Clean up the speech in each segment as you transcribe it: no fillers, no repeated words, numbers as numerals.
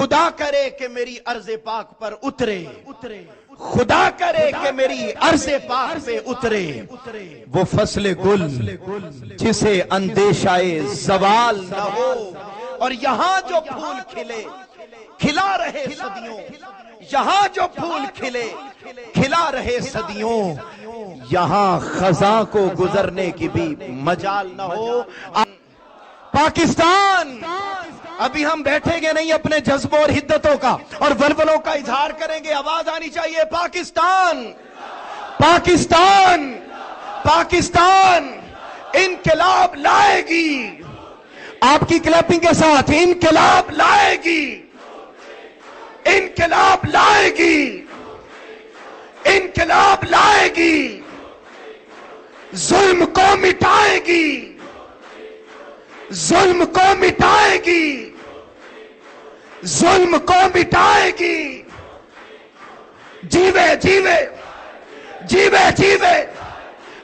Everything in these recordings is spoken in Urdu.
خدا کرے کہ میری عرض پاک پر اترے، خدا کرے کہ میری عرض پاک پہ اترے وہ فصل گل جسے اندیشہ زوال نہ ہو، اور یہاں جو پھول کھلے کھلا رہے صدیوں، یہاں جو پھول کھلے کھلا رہے صدیوں، یہاں خزاں کو گزرنے کی بھی مجال نہ ہو۔ پاکستان ابھی ہم بیٹھیں گے نہیں، اپنے جذبوں اور حدتوں کا اور ولولوں کا اظہار کریں گے۔ آواز آنی چاہیے پاکستان، پاکستان، پاکستان انقلاب لائے گی۔ آپ کی کلیپنگ کے ساتھ انقلاب لائے گی، انقلاب لائے گی، انقلاب لائے گی، ظلم کو مٹائے گی، ظلم کو مٹائے گی، ظلم کو مٹائے گی۔ جیوے جیوے جیوے جیوے۔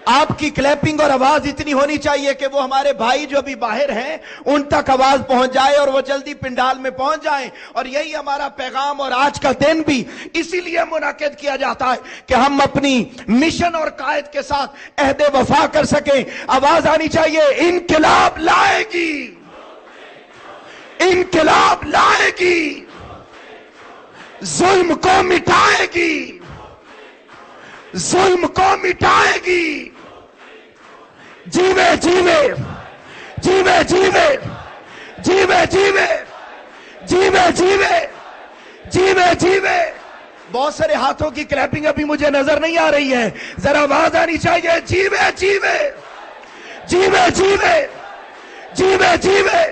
آپ کی کلیپنگ اور آواز اتنی ہونی چاہیے کہ وہ ہمارے بھائی جو ابھی باہر ہیں ان تک آواز پہنچ جائے اور وہ جلدی پنڈال میں پہنچ جائیں۔ اور یہی ہمارا پیغام، اور آج کا دن بھی اسی لیے منعقد کیا جاتا ہے کہ ہم اپنی مشن اور قائد کے ساتھ عہد وفا کر سکیں۔ آواز آنی چاہیے انقلاب لائے گی، انقلاب لائے گی، ظلم کو مٹائے گی، ظلم کو مٹائے گی۔ جیوے جیوے جیوے جیوے جیوے جیوے جیوے جیوے جیوے جیوے۔ بہت سارے ہاتھوں کی کلیپنگ ابھی مجھے نظر نہیں آ رہی ہے، ذرا آواز آنی چاہیے جیوے جیوے جیوے جیوے جیوے جیوے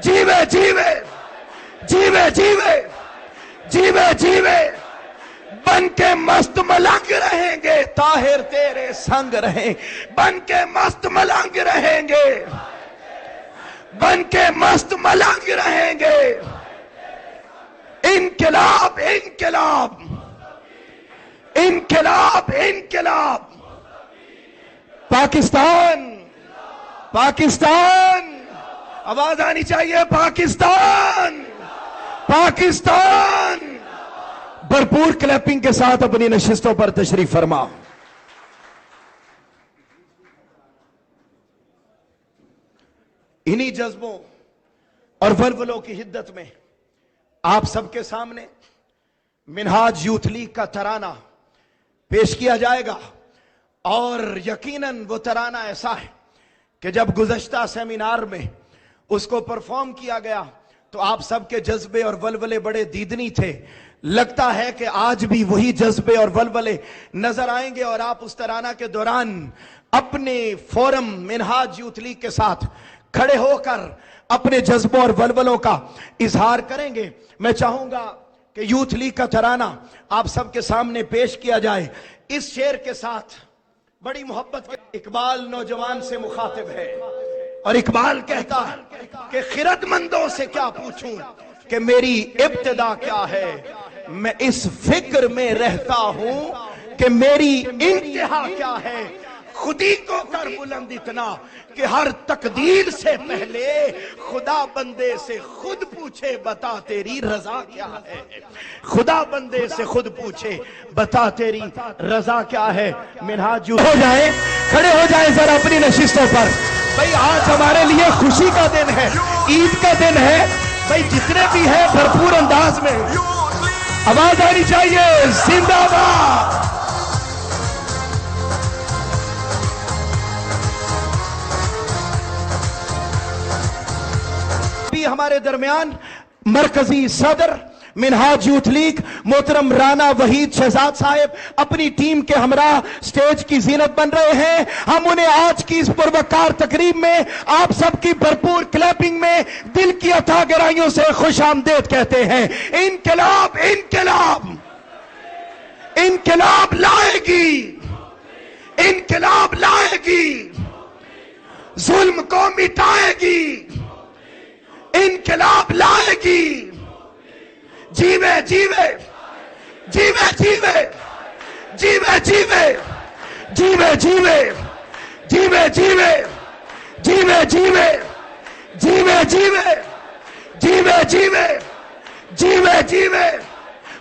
جیوے جیوے جیوے جیوے جیوے جیوے۔ بن کے مست ملنگ رہیں گے، طاہر تیرے سنگ رہیں، بن کے مست ملنگ رہیں گے، بن کے مست ملنگ رہیں گے۔ انقلاب انقلاب انقلاب انقلاب۔ پاکستان پاکستان، آواز آنی چاہیے پاکستان پاکستان۔ بھرپور کلیپنگ کے ساتھ اپنی نشستوں پر تشریف فرما۔ انہی جذبوں اور ولولوں کی حدت میں آپ سب کے سامنے منہاج یوتھ لیگ کا ترانہ پیش کیا جائے گا، اور یقیناً وہ ترانہ ایسا ہے کہ جب گزشتہ سیمینار میں اس کو پرفارم کیا گیا تو آپ سب کے جذبے اور ولولے بڑے دیدنی تھے۔ لگتا ہے کہ آج بھی وہی جذبے اور ولولے نظر آئیں گے، اور آپ اس ترانہ کے دوران اپنے فورم منہاج یوتھ لیگ کے ساتھ کھڑے ہو کر اپنے جذبوں اور ولولوں کا اظہار کریں گے۔ میں چاہوں گا کہ یوتھ لیگ کا ترانہ آپ سب کے سامنے پیش کیا جائے اس شعر کے ساتھ۔ بڑی محبت کے اقبال نوجوان سے مخاطب ہے، اور اقبال کہتا ہے کہ خرد مندوں سے کیا پوچھوں کہ میری ابتدا کیا ہے، میں اس فکر میں رہتا ہوں کہ میری انتہا کیا ہے۔ خودی کو کر بلند اتنا کہ ہر تقدیر سے پہلے خدا بندے سے خود پوچھے بتا تیری رضا کیا ہے، خدا بندے سے خود پوچھے بتا تیری رضا کیا ہے۔ منہاج ہو جائیں، کھڑے ہو جائیں ذرا اپنی نشستوں پر۔ بھئی آج ہمارے لیے خوشی کا دن ہے، عید کا دن ہے، بھئی جتنے بھی ہیں بھرپور انداز میں آواز آنی چاہیے زندہ باد۔ بھی ہمارے درمیان مرکزی صدر منہاج یوتھ لیگ محترم رانا وحید شہزاد صاحب اپنی ٹیم کے ہمراہ سٹیج کی زینت بن رہے ہیں۔ ہم انہیں آج کی اس پروقار تقریب میں آپ سب کی بھرپور کلیپنگ میں دل کی اتھا گہرائیوں سے خوش آمدید کہتے ہیں۔ انقلاب انقلاب انقلاب لائے گی، انقلاب لائے گی، ظلم کو مٹائے گی، انقلاب لائے گی۔ جیوے جیوے جیوے جیوے جیوے جیوے جیوے جیوے جیوے جیوے جیوے جیوے جیوے جیوے جیوے جیوے